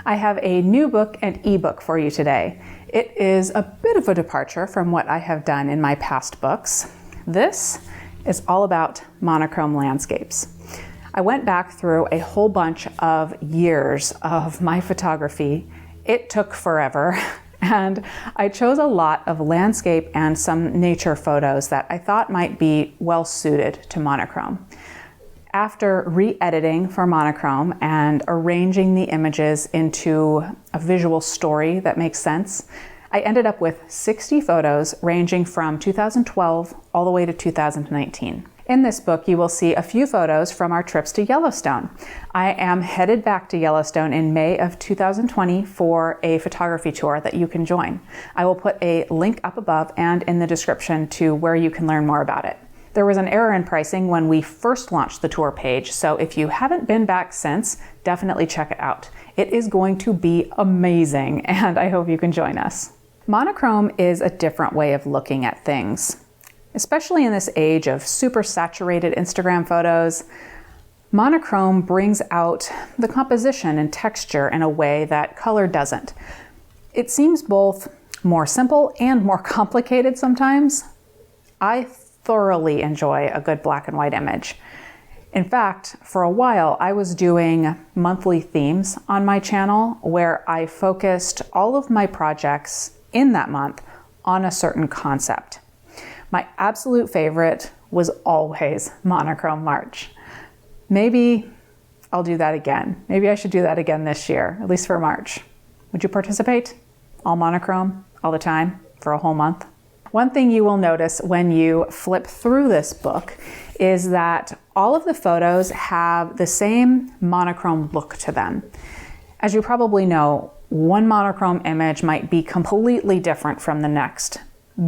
I have a new book and ebook for you today. It is a bit of a departure from what I have done in my past books. This is all about monochrome landscapes. I went back through a whole bunch of years of my photography. It took forever, and I chose a lot of landscape and some nature photos that I thought might be well suited to monochrome. After re-editing for monochrome and arranging the images into a visual story that makes sense, I ended up with 60 photos ranging from 2012 all the way to 2019. In this book, you will see a few photos from our trips to Yellowstone. I am headed back to Yellowstone in May of 2020 for a photography tour that you can join. I will put a link up above and in the description to where you can learn more about it. There was an error in pricing when we first launched the tour page, so if you haven't been back since, definitely check it out. It is going to be amazing, and I hope you can join us. Monochrome is a different way of looking at things. Especially in this age of super saturated Instagram photos, monochrome brings out the composition and texture in a way that color doesn't. It seems both more simple and more complicated sometimes. I thoroughly enjoy a good black and white image. In fact, for a while, I was doing monthly themes on my channel where I focused all of my projects in that month on a certain concept. My absolute favorite was always Monochrome March. Maybe I'll do that again. Maybe I should do that again this year, at least for March. Would you participate? All monochrome, all the time, for a whole month? One thing you will notice when you flip through this book is that all of the photos have the same monochrome look to them. As you probably know, one monochrome image might be completely different from the next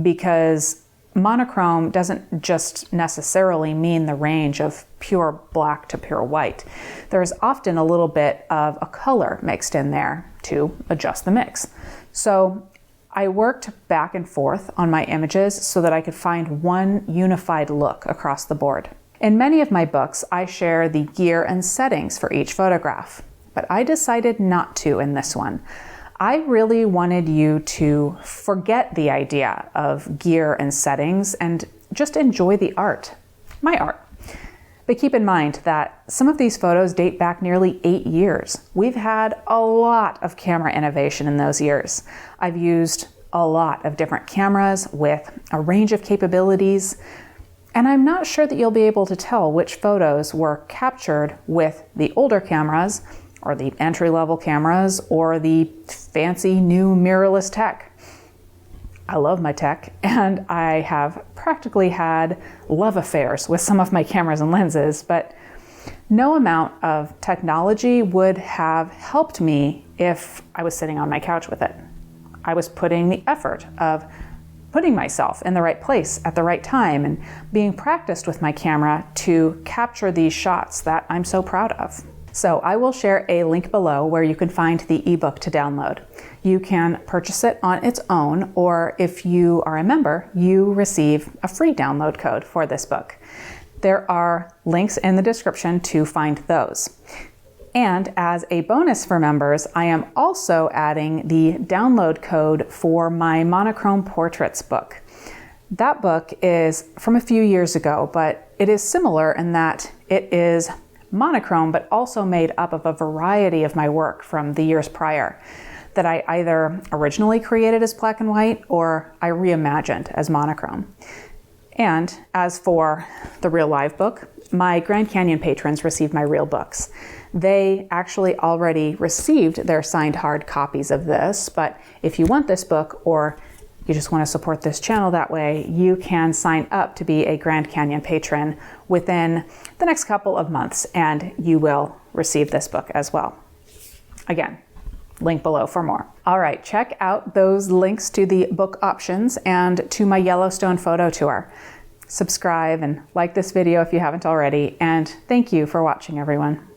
because monochrome doesn't just necessarily mean the range of pure black to pure white. There's often a little bit of a color mixed in there to adjust the mix. So I worked back and forth on my images so that I could find one unified look across the board. In many of my books, I share the gear and settings for each photograph, but I decided not to in this one. I really wanted you to forget the idea of gear and settings and just enjoy the art, my art. But keep in mind that some of these photos date back nearly 8 years. We've had a lot of camera innovation in those years. I've used a lot of different cameras with a range of capabilities, and I'm not sure that you'll be able to tell which photos were captured with the older cameras or the entry-level cameras or the fancy new mirrorless tech. I love my tech, and I have practically had love affairs with some of my cameras and lenses, but no amount of technology would have helped me if I was sitting on my couch with it. I was putting the effort of putting myself in the right place at the right time and being practiced with my camera to capture these shots that I'm so proud of. So I will share a link below where you can find the ebook to download. You can purchase it on its own, or if you are a member, you receive a free download code for this book. There are links in the description to find those. And as a bonus for members, I am also adding the download code for my Monochrome Portraits book. That book is from a few years ago, but it is similar in that it is monochrome, but also made up of a variety of my work from the years prior that I either originally created as black and white or I reimagined as monochrome. And as for the real live book, my Grand Canyon patrons received my real books. They actually already received their signed hard copies of this, but if you want this book or you just want to support this channel that way, you can sign up to be a Grand Canyon patron within the next couple of months, and you will receive this book as well. Again, link below for more. All right, check out those links to the book options and to my Yellowstone photo tour. Subscribe and like this video if you haven't already, and thank you for watching, everyone.